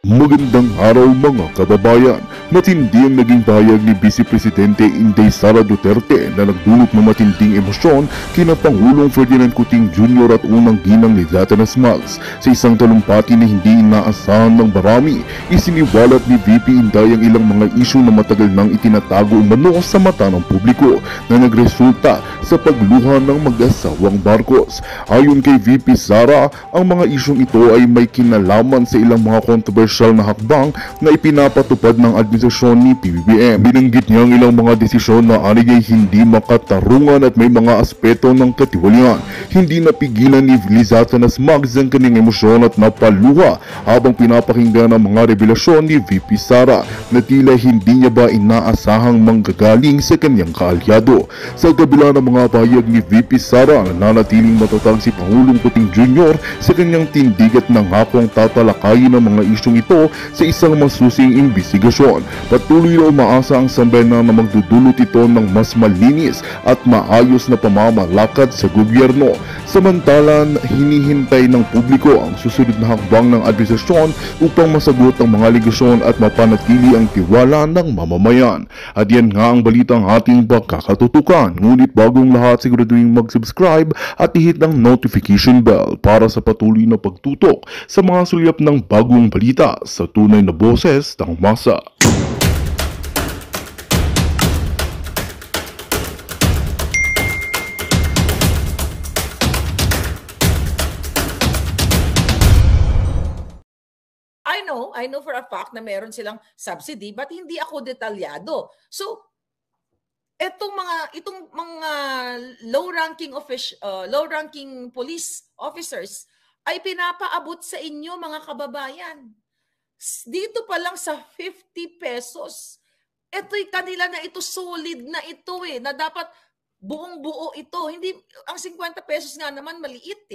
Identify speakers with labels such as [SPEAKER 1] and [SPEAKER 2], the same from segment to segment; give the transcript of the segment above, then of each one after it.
[SPEAKER 1] Magandang araw mga kababayan. Matindi ang naging pahayag ni Vice Presidente Inday Sara Duterte na nagdulot ng matinding emosyon kina Pangulong Ferdinand Cuting Jr. at unang ginang ni Latanas Mags. Sa isang talumpati na hindi inaasahan ng marami, isiniwalat ni VP Inday ang ilang mga isyu na matagal nang itinatago umano sa mata ng publiko na nagresulta sa pagluha ng mag-asawang Marcos. Ayon kay VP Sara, ang mga isyong ito ay may kinalaman sa ilang mga kontrobersyal na hakbang na ipinapatupad ng administrasyon ni PBBM. Binanggit niya ang ilang mga desisyon na anigay hindi makatarungan at may mga aspeto ng katiwalian. Hindi napigilan ni Lizatanas Mags ang kanyang emosyon at napaluha habang pinapakinggan ang mga revelasyon ni VP Sara na tila hindi niya ba inaasahang manggagaling sa kanyang kaalyado. Sa kabila ng mga pahayag ni VP Sara, nananatiling matatag si Pangulong Cuting Jr. sa kanyang tindig at nangakong tatalakayin ang mga isyong ito sa isang masusing imbestigasyon. Patuloy na umaasa ang sambayanan na magdudulot ito ng mas malinis at maayos na pamamalakad sa gobyerno. Samantalan, hinihintay ng publiko ang susunod na hakbang ng administrasyon upang masagot ang mga aligasyon at mapanatili ang tiwala ng mamamayan. At yan nga ang balitang ating pagkakatutukan. Ngunit bagong lahat, siguraduhin mag-subscribe at i-hit ang notification bell para sa patuloy na pagtutok sa mga sulyap ng bagong balita sa tunay na boses ng masa.
[SPEAKER 2] I know for a fact na meron silang subsidy but hindi ako detalyado. So, itong mga low-ranking police officers ay pinapaabot sa inyo mga kababayan. Dito pa lang sa 50 pesos. Ito'y kanila na ito, solid na ito na dapat buong-buo ito. Hindi, ang 50 pesos nga naman maliit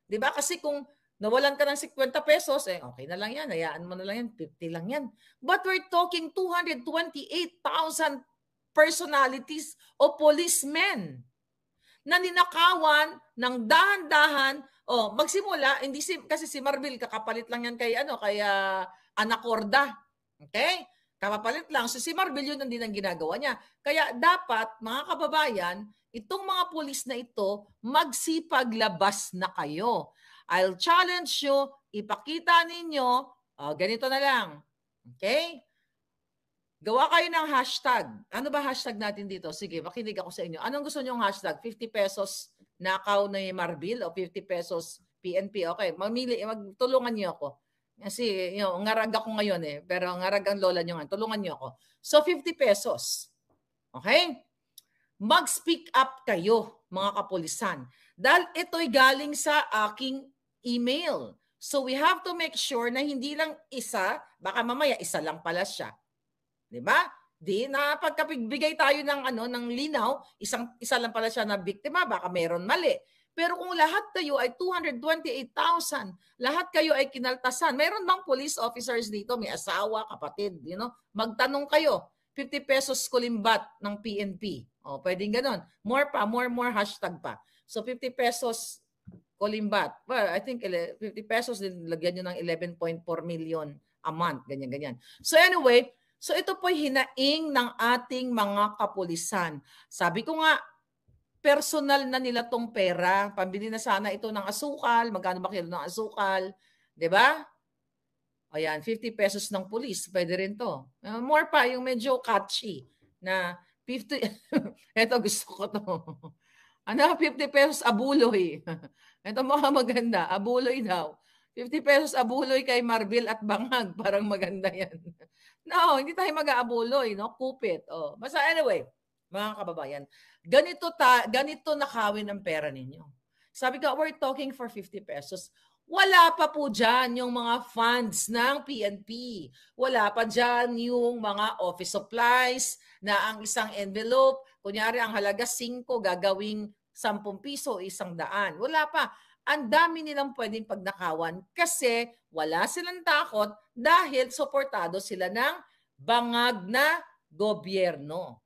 [SPEAKER 2] 'Di ba? Kasi kung nawalan ka ng 50 pesos, okay na lang yan. Hayaan mo na lang yan. 50 lang yan. But we're talking 228,000 personalities o policemen na ninakawan ng dahan-dahan. Magsimula, kasi si Marbil, kakapalit lang yan kay Anacorda. Okay? Kapapalit lang. So si Marbil, yun din ang ginagawa niya. Kaya dapat, mga kababayan, itong mga pulis na ito, magsipaglabas na kayo. I'll challenge you, ipakita ninyo, ganito na lang. Okay? Gawa kayo ng hashtag. Ano ba hashtag natin dito? Sige, makinig ako sa inyo. Anong gusto nyong hashtag? 50 pesos nakaw na Marbil o 50 pesos PNP? Okay, magtulungan niyo ako. Kasi ngarag ako ngayon pero ngarag ang lola niyo nga. Tulungan niyo ako. So 50 pesos. Okay? Mag-speak up kayo, mga kapulisan. Dahil ito'y galing sa aking email. So we have to make sure na hindi lang isa, baka mamaya isa lang pala siya. 'Di ba? Di na pagkapigbigay tayo ng linaw, isa lang pala siya na biktima, baka meron mali. Pero kung lahat kayo ay 228,000, lahat kayo ay kinaltasan, meron bang police officers dito, may asawa, kapatid, magtanong kayo, 50 pesos kulimbat ng PNP. Pwedeng ganon. More hashtag pa. So 50 pesos kulimbat. Well, I think 50 pesos din lagyan nyo ng 11.4 million a month, ganyan. So anyway, so ito po hinaing ng ating mga kapulisan. Sabi ko nga, personal na nila tong pera. Pambili na sana ito ng asukal. Magkano ba kilo ng asukal? 'Di ba? Ayan, 50 pesos ng pulis. Pwede rin to. More pa, yung medyo catchy na 50. Ito, gusto ko to. 50 pesos abuloy. Ito mga maganda. Abuloy daw. 50 pesos abuloy kay Marbil at Bangag. Parang maganda yan. No, hindi tayo mag-aabuloy, Kupit. Basta anyway, mga kababayan, ganito nakawin ang pera ninyo. Sabi ko, we're talking for 50 pesos. Wala pa po dyan yung mga funds ng PNP. Wala pa dyan yung mga office supplies na ang isang envelope, kunyari ang halaga 5, gagawing 10 piso, 100. Wala pa. Ang dami nilang pwedeng pagnakawan kasi wala silang takot dahil suportado sila ng bangag na gobyerno.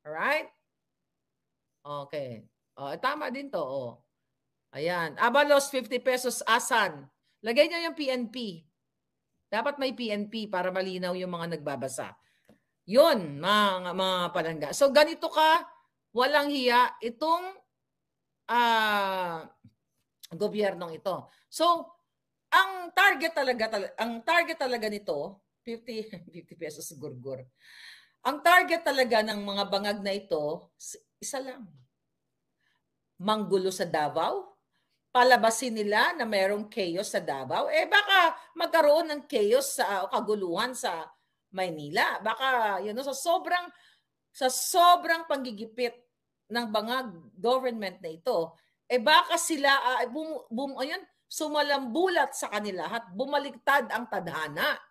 [SPEAKER 2] Alright? Okay. Tama din to. Ayan. Abalos, 50 pesos asan. Lagay niyo yung PNP. Dapat may PNP para malinaw yung mga nagbabasa. Yun, mga palangga. So ganito ka, walang hiya, itong gobyernong ito. So, ang target talaga nito, 50 pesos gurgur. Ang target talaga ng mga bangag na ito, isa lang. Manggulo sa Davao, palabasin nila na merong chaos sa Davao, baka magkaroon ng chaos sa kaguluhan sa Maynila. Baka sa sobrang panggigipit ng bangag government na ito, baka sila sumalambulat sa kanila at bumaligtad ang tadhana.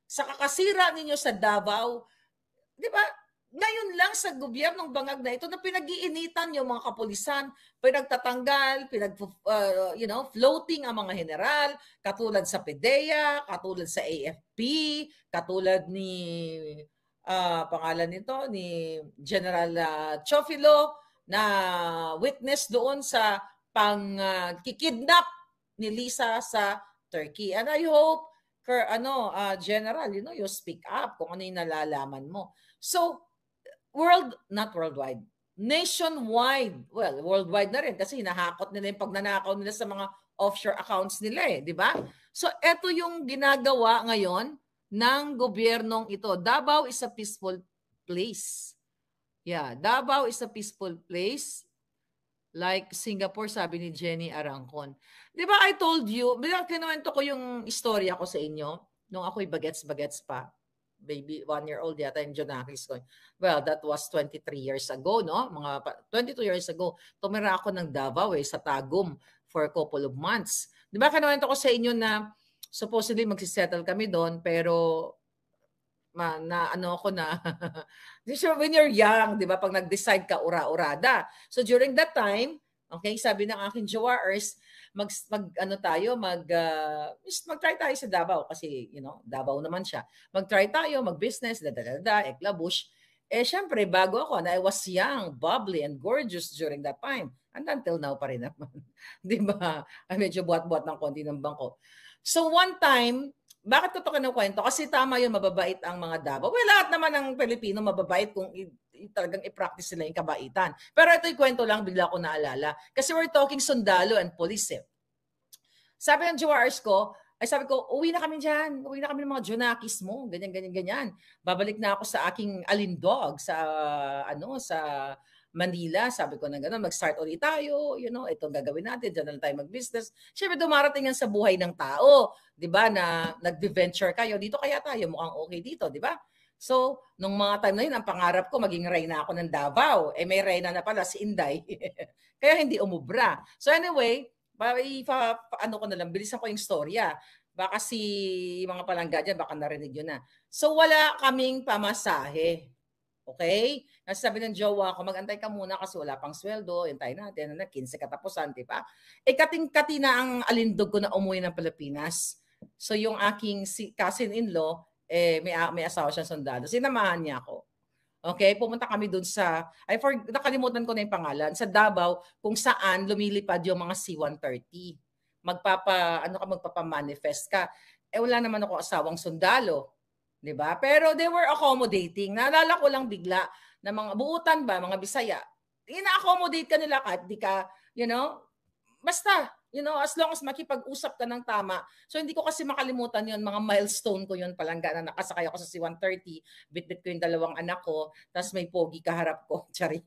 [SPEAKER 2] Sa kakasira ninyo sa Davao, di ba? Ngayon lang sa gobyernong bangag na ito na pinag-iinitan yung mga kapulisan, pinagtatanggal, floating ang mga general, katulad sa PDEA, katulad sa AFP, katulad ni pangalan nito ni General Chofilo na witness doon sa kikidnap ni Lisa sa Turkey. And I hope General, you speak up kung ano yung nalalaman mo. So, not worldwide, nationwide, well, worldwide na rin kasi hinahakot nila yung pagnanakaw nila sa mga offshore accounts nila di ba? So, eto yung ginagawa ngayon ng gobyernong ito. Davao is a peaceful place. Yeah, Davao is a peaceful place. Like Singapore, sabi ni Jenny Arangcon. Di ba I told you, bilang kinuwento ko yung istorya ko sa inyo, nung ako'y bagets pa, baby, 1-year-old yata yung Jonakis ko. Well, that was 23 years ago, no? 22 years ago, tumira ako ng Davao sa Tagum for a couple of months. Di ba kinuwento ko sa inyo na supposedly magsisettle kami doon, pero when you're young, di ba, pag nag-decide ka, ura-urada. So during that time, okay, sabi ng aking jowaers, mag-try tayo sa Davao kasi, Davao naman siya. Mag-try tayo, mag-business, eklabush. Syempre, bago ako, I was young, bubbly, and gorgeous during that time. And until now pa rin naman. Di ba? Medyo buhat-buhat ng konti ng bangko. So one time, bakit ko ito kinukwento? Kasi tama yun, mababait ang mga Davao. Well, lahat naman ng Pilipino mababait kung talagang i-practice nila yung kabaitan. Pero ito yung kwento lang, bigla ko naalala. Kasi we're talking sundalo and police. Sabi ng JORs ko, sabi ko, uwi na kami dyan. Uwi na kami ng mga Jonakis mo. Ganyan. Babalik na ako sa aking alindog sa Manila. Sabi ko na gano'n, mag-start ulit tayo. Itong gagawin natin. Diyan na tayo mag-business. Siyempre, dumarating yan sa buhay ng tao. Di ba, na nag-venture kayo. Dito kaya tayo, mukhang okay dito, di ba? So, nung mga time na yun, ang pangarap ko, maging reyna ako ng Davao. May reyna na pala si Inday. Kaya hindi umubra. So anyway, ko na lang, bilisan ko yung storya. Baka mga palangga dyan, baka narinig yun na. So, wala kaming pamasahe. Okay? Kasi sabi ng jowa ko, mag-antay ka muna kasi wala pang sweldo, hintay natin, 15 katapusan, di ba? Kating-kati na ang alindog ko na umuwi ng Pilipinas. So yung aking cousin-in-law, may asawa siyang sundalo. Sinamahan niya ako. Okay? Pumunta kami dun nakalimutan ko na yung pangalan, sa Davao, kung saan lumilipad yung mga C-130. Magpapamanifest ka. Wala naman ako asawang sundalo. Diba? Pero they were accommodating. Naalala ko lang bigla na mga buutan ba, mga Bisaya, ina-accommodate ka nila kahit di ka, basta, as long as makipag-usap ka ng tama. So hindi ko kasi makalimutan yon, mga milestone ko yon palangga na nakasakay ako sa C-130, bitbit ko yung 2 anak ko, tapos may pogi kaharap ko. Charing.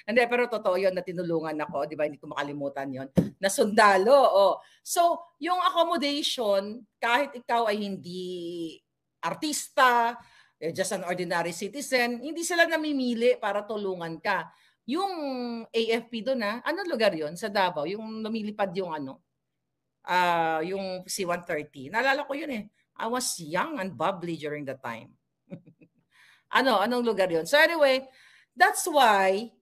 [SPEAKER 2] Hindi, pero totoo yon na tinulungan ako, di ba? Hindi ko makalimutan yon na sundalo. So, yung accommodation, kahit ikaw ay hindi artista, just an ordinary citizen, hindi sila namimili para tulungan ka. Yung AFP doon anong lugar yon sa Davao? Yung lumilipad yung yung C-130. Naalala ko yun I was young and bubbly during the time. Anong lugar yon? So anyway, that's why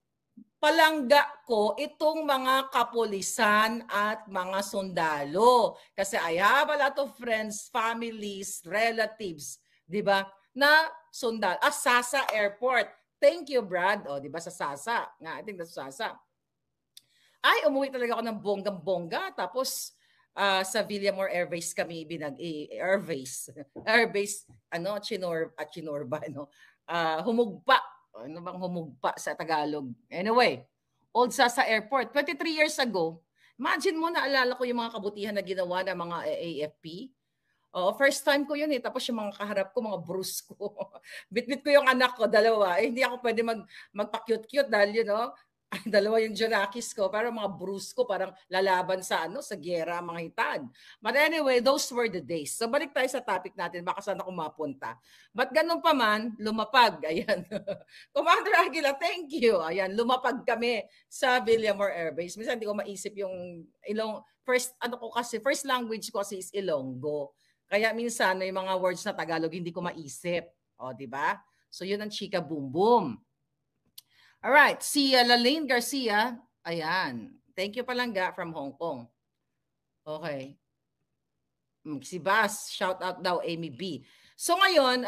[SPEAKER 2] palangga ko itong mga kapulisan at mga sundalo. Kasi I have a lot of friends, families, relatives, di ba, na sundalo. Sasa Airport. Thank you, Brad. Di ba, sa Sasa. I think that's Sasa. Umuwi talaga ako ng bonggang-bongga. Tapos, sa Villamor Air Base kami Air Base, chinorba, humugpa. Ano bang humugpa sa Tagalog? Anyway, Old Sasa Airport, 23 years ago. Imagine mo, naalala ko yung mga kabutihan na ginawa ng mga AFP. First time ko yun eh. Tapos yung mga kaharap ko, mga bruise ko. Bitbit ko yung anak ko, dalawa. Hindi ako pwede magpa-cute-cute dahil, dalawa yung Jonakis ko. Pero mga bruise ko, parang lalaban sa gera, mga hitad. But anyway, those were the days. So balik tayo sa topic natin. Baka saan ako mapunta. But ganun pa man, lumapag. Ayan. Commander Aguila, thank you. Ayan, lumapag kami sa Villamor Air Base. Minsan hindi ko maisip yung first language ko kasi is Ilonggo. Kaya minsan may mga words na Tagalog hindi ko maisip. Di ba? So yun ang chika boom boom. All right, si Lalaine Garcia, ayan. Thank you Palangga from Hong Kong. Okay. Si Bas, shout out daw Amy B. So ngayon,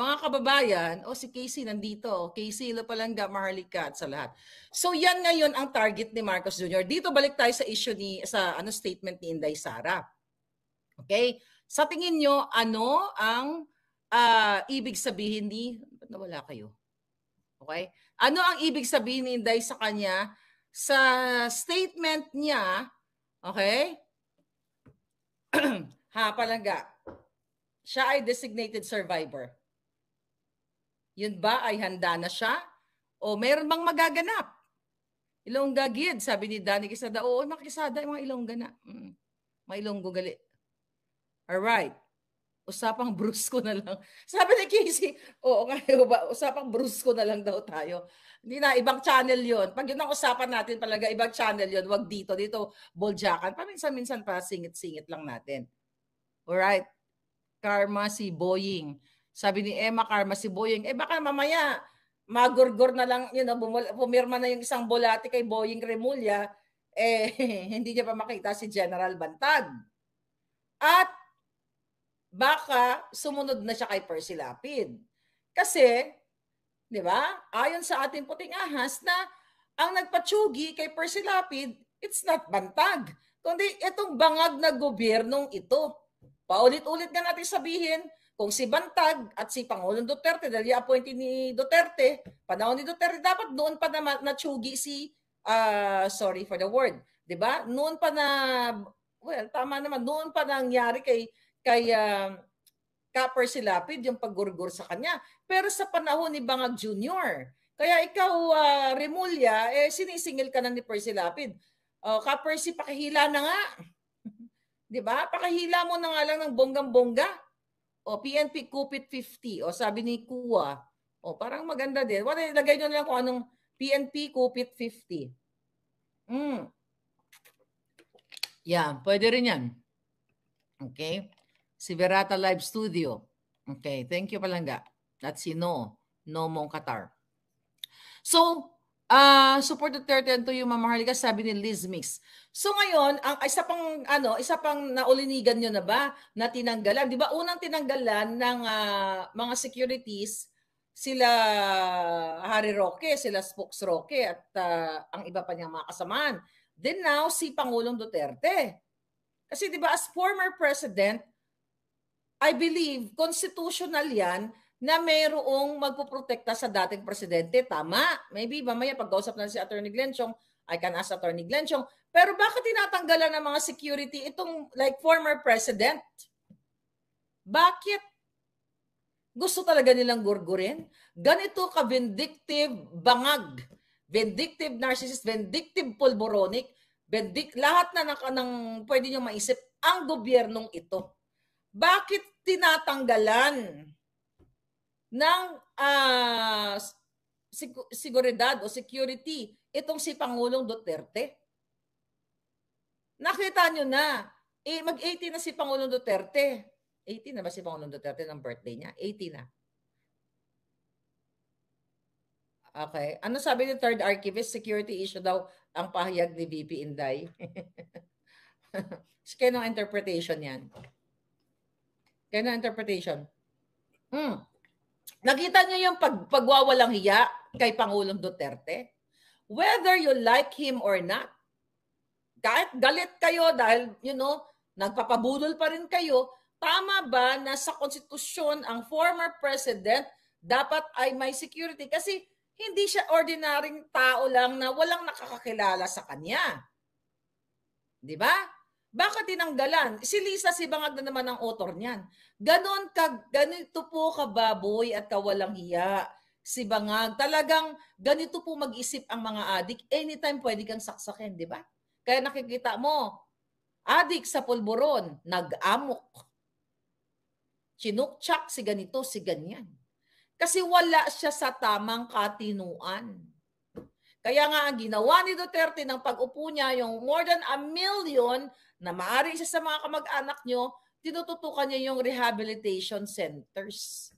[SPEAKER 2] mga kababayan, si Casey nandito. Casey, Palangga, Maharlika at sa lahat. So yan ngayon ang target ni Marcos Jr. Dito balik tayo sa issue sa statement ni Inday Sara. Okay? Sa tingin nyo, ano ang ibig sabihin ba't nawala kayo? Okay? Ano ang ibig sabihin ni Inday sa kanya sa statement niya? Okay? Palangga. Siya ay designated survivor. Yun ba ay handa na siya? O meron bang magaganap? Ilongga gid, sabi ni Danny Quesada. Oo, makisada yung mga Ilongga na. Mga Ilonggo gali. Alright. Usapang brusko na lang. Sabi ni Casey, usapang brusko na lang daw tayo. Hindi na, ibang channel yon. Pag yun ang usapan natin talaga, ibang channel yon. Wag dito, boljakan. Paminsan-minsan pa, singit-singit lang natin. Alright. Karma si Boying. Sabi ni Emma, Karma si Boying. Baka mamaya, magurgur na lang, pumirma na yung isang bolate kay Boying Remulla, hindi niya pa makita si General Bantag. At baka sumunod na siya kay Percy Lapid. Kasi, di ba, ayon sa ating puting ahas na ang nagpatsugi kay Percy Lapid, it's not Bantag, kundi itong bangag na gobyernong ito. Paulit-ulit nga natin sabihin, kung si Bantag at si Pangulong Duterte, dahil i-appointee ni Duterte, panahon ni Duterte, dapat doon pa na natsugi si, sorry for the word, di ba? Noon pa na, tama naman, noon pa nangyari kay Percy Lapid yung paggurgur sa kanya. Pero sa panahon ni Bangag Jr. Kaya ikaw, Remulla, sinisingil ka na ni Percy Lapid. Percy, pakihila na nga. Di ba? Pakihila mo na nga lang ng bonggang-bongga. PNP Kupit 50. Sabi ni Kuwa. Parang maganda din. Lagay nyo na lang kung anong PNP Kupit 50. Yeah, pwede rin yan. Okay. Si Verata Live Studio. Okay, thank you Palangga. At si Mong Qatar. So, support Duterte to yung mamahalika, sabi ni Liz Mix. So ngayon, ang isa pang naulinigan nyo na ba na tinanggalan? Di ba unang tinanggalan ng mga securities sila Harry Roque, sila Spokes Roque at ang iba pa niyang mga kasamaan. Then now si Pangulong Duterte. Kasi di ba as former president, I believe, constitutional yan na mayroong magpuprotekta sa dating presidente. Tama. Maybe mamaya pag-usap na si Attorney Glenn Chong, I can ask Attorney Glenn Chong. Pero bakit tinatanggalan ng mga security itong like former president? Bakit? Gusto talaga nilang gurgurin? Ganito ka-vindictive bangag. Vindictive narcissist, vindictive pulboronic, lahat na ng pwede nyo maisip ang gobyernong ito. Bakit tinatanggalan ng seguridad o security itong si Pangulong Duterte? Nakita nyo na, mag-18 na si Pangulong Duterte. 18 na ba si Pangulong Duterte ng birthday niya? 18 na. Okay. Ano sabi ni third archivist? Security issue daw ang pahayag ni VP Inday. Kaya ng interpretation yan. Kaya ng interpretation. Nakita niyo yung pagwawalang hiya kay Pangulong Duterte? Whether you like him or not, kahit galit kayo dahil, nagpapabudol pa rin kayo. Tama ba na sa konstitusyon ang former president dapat ay may security? Kasi hindi siya ordinaryong tao lang na walang nakakakilala sa kanya. Di ba? Bakit tinanggalan? Si Lisa Sibangag na naman ang author niyan. Ganito po kababoy at kawalang hiya. Sibangag, talagang ganito po mag-isip ang mga adik. Anytime pwede kang saksakin, di ba? Kaya nakikita mo, adik sa pulburon, nag-amok. Chinukchak si ganito, si ganyan. Kasi wala siya sa tamang katinuan. Kaya nga ang ginawa ni Duterte ng pag-upo niya, yung more than 1 million na maaari siya sa mga kamag-anak nyo, tinututukan niya yung rehabilitation centers.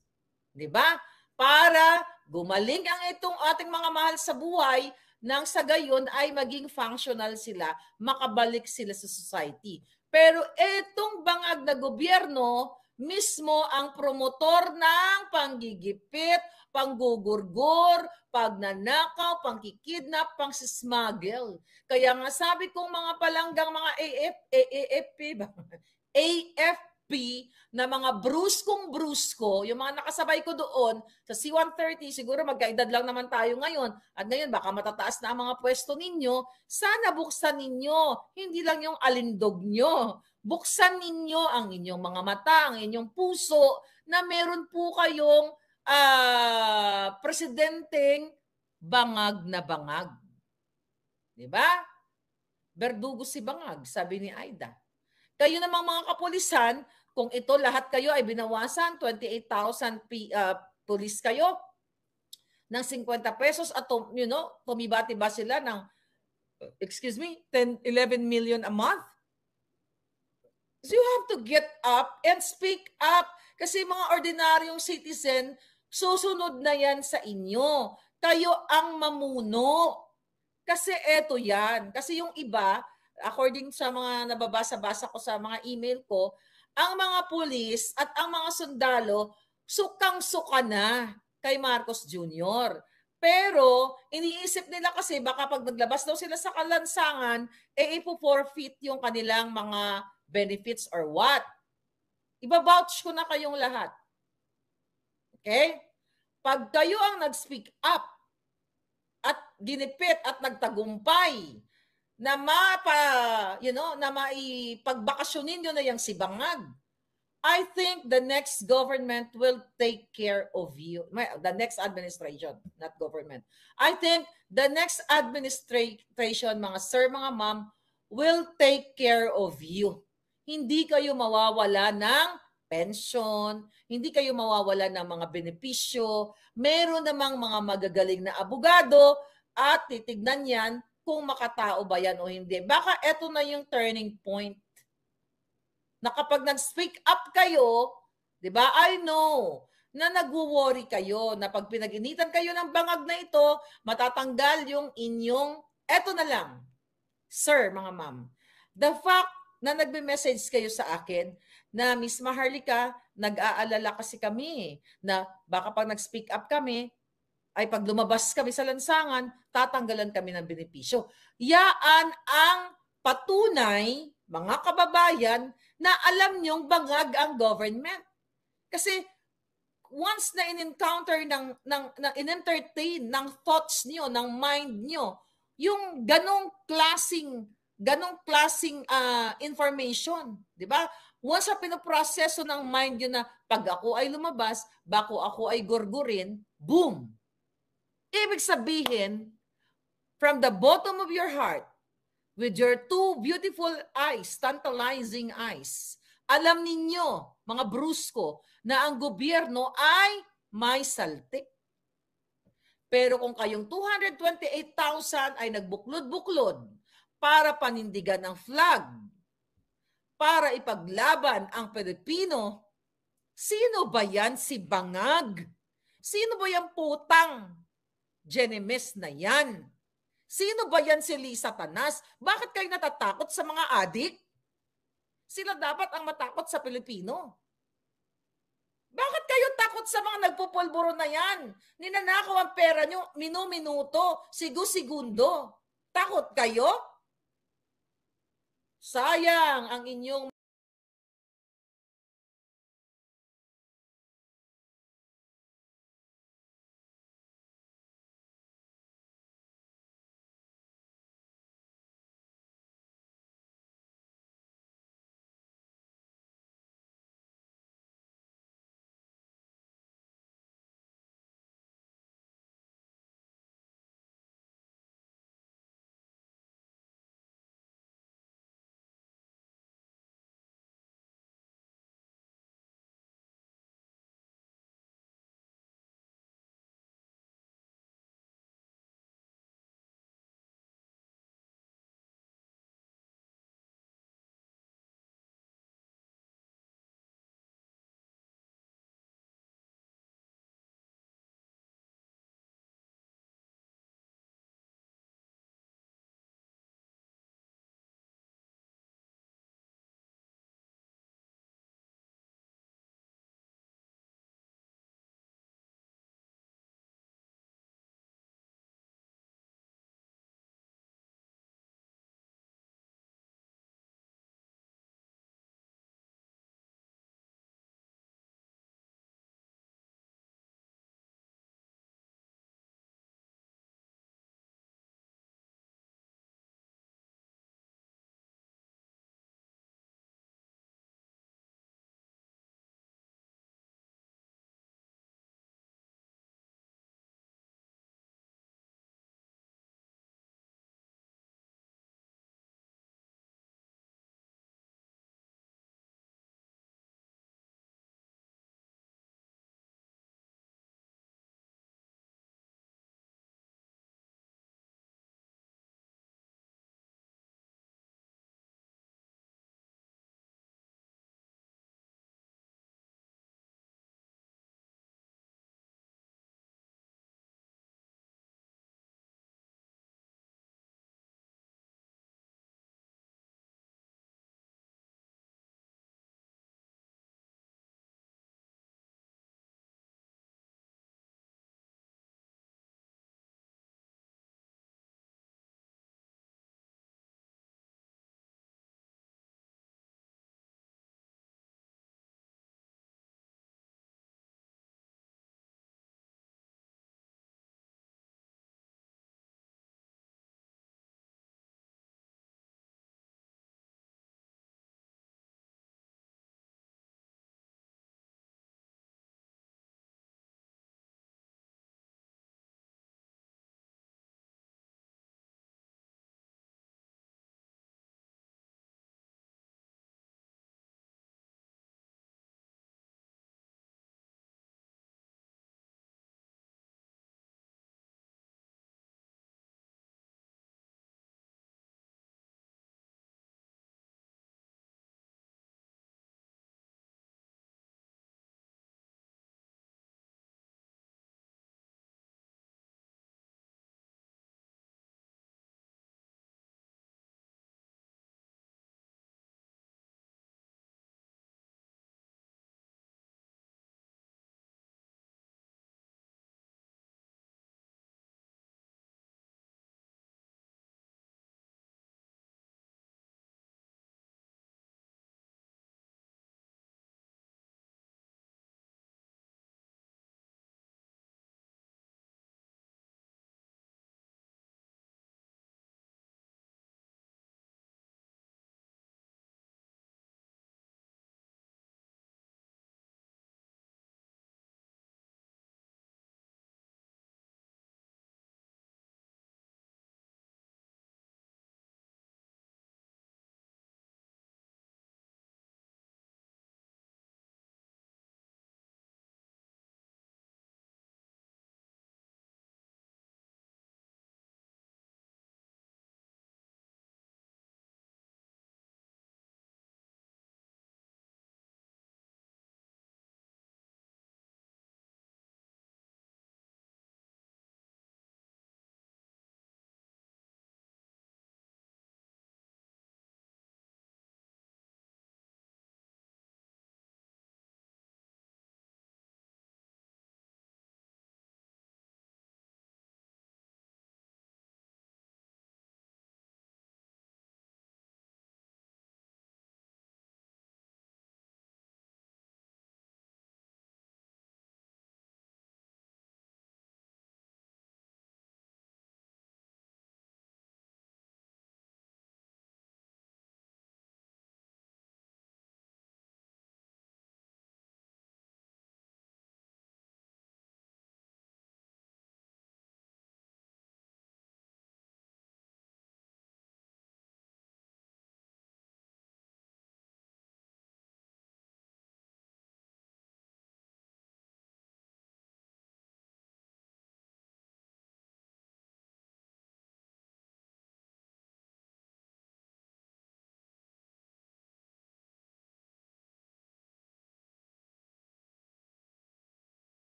[SPEAKER 2] Di ba? Para gumaling ang itong ating mga mahal sa buhay nang sa gayon ay maging functional sila, makabalik sila sa society. Pero itong bangag na gobyerno, mismo ang promotor ng panggigipit, panggugurgur, pagnanakaw, pangkikidnap, pangsismuggle. Kaya nga sabi kong mga palanggang mga AFP na mga bruskong-brusko, yung mga nakasabay ko doon sa C-130, siguro magkaedad lang naman tayo ngayon, at ngayon baka matataas na ang mga pwesto ninyo, sana buksan ninyo, hindi lang yung alindog nyo. Buksan ninyo ang inyong mga mata, ang inyong puso, na meron po kayong presidenteng bangag na bangag. Diba? Berdugo si bangag, sabi ni Aida. Kayo namang mga kapulisan, kung ito lahat kayo ay binawasan, 28,000 pulis kayo, ng 50 pesos at tumibati ba sila ng, 10, 11 million a month? So you have to get up and speak up. Kasi mga ordinaryong citizen, susunod na yan sa inyo. Kayo ang mamuno. Kasi eto yan. Kasi yung iba, according sa mga nababasa-basa ko sa mga email ko, ang mga pulis at ang mga sundalo, sukang-suka na kay Marcos Jr. Pero iniisip nila kasi baka pag naglabas daw sila sa kalansangan, ipo-forfeit yung kanilang mga benefits or what. Iba-vouch ko na kayong lahat. Okay? Pag kayo ang nag-speak up at ginipit at nagtagumpay na na maipagbakasyonin nyo na yung si Bangag, I think the next government will take care of you. The next administration, not government. I think the next administration, mga sir, mga ma'am, will take care of you. Hindi kayo mawawala ng pension, hindi kayo mawawala ng mga benepisyo, meron namang mga magagaling na abogado at titignan yan kung makatao ba yan o hindi. Baka eto na yung turning point na kapag nag-speak up kayo, di ba, I know na nagwo-worry kayo na pag pinag-initan kayo ng bangag na ito, matatanggal yung inyong, eto na lang, sir, mga ma'am, the fact na nagbe-message kayo sa akin na Miss Maharlika, nag-aalala kasi kami na baka pag nag-speak up kami, ay pag lumabas kami sa lansangan, tatanggalan kami ng benepisyo. Yaan ang patunay, mga kababayan, na alam niyong bangag ang government. Kasi once na in-encounter in-entertain ng thoughts niyo, ng mind niyo, yung ganong klasing information, di ba? Once na pinoproseso ng mind nyo na pag ako ay lumabas, bako ako ay gurgurin, boom! Ibig sabihin, from the bottom of your heart, with your two beautiful eyes, tantalizing eyes, alam ninyo, mga brusko, na ang gobyerno ay may saltik. Pero kung kayong 228,000 ay nagbuklod-buklod para panindigan ang flag, para ipaglaban ang Pilipino, sino ba yan si Bangag? Sino ba yan putang Jenemes na yan? Sino ba yan si Lisa Tanas? Bakit kayo natatakot sa mga adik? Sila dapat ang matakot sa Pilipino. Bakit kayo takot sa mga nagpupulburo na yan? Ninanakaw ang pera nyo, minu-minuto, sigu-segundo. Takot kayo? Sayang ang inyong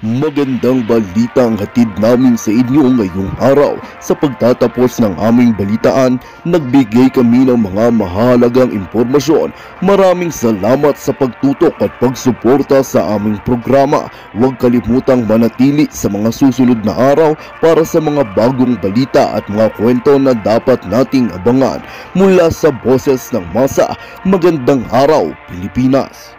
[SPEAKER 1] Magandang balita ang hatid namin sa inyo ngayong araw. Sa pagtatapos ng aming balitaan, nagbigay kami ng mga mahalagang impormasyon. Maraming salamat sa pagtutok at pagsuporta sa aming programa. Huwag kalimutang manatili sa mga susunod na araw para sa mga bagong balita at mga kwento na dapat nating abangan. Mula sa Boses ng Masa, magandang araw Pilipinas!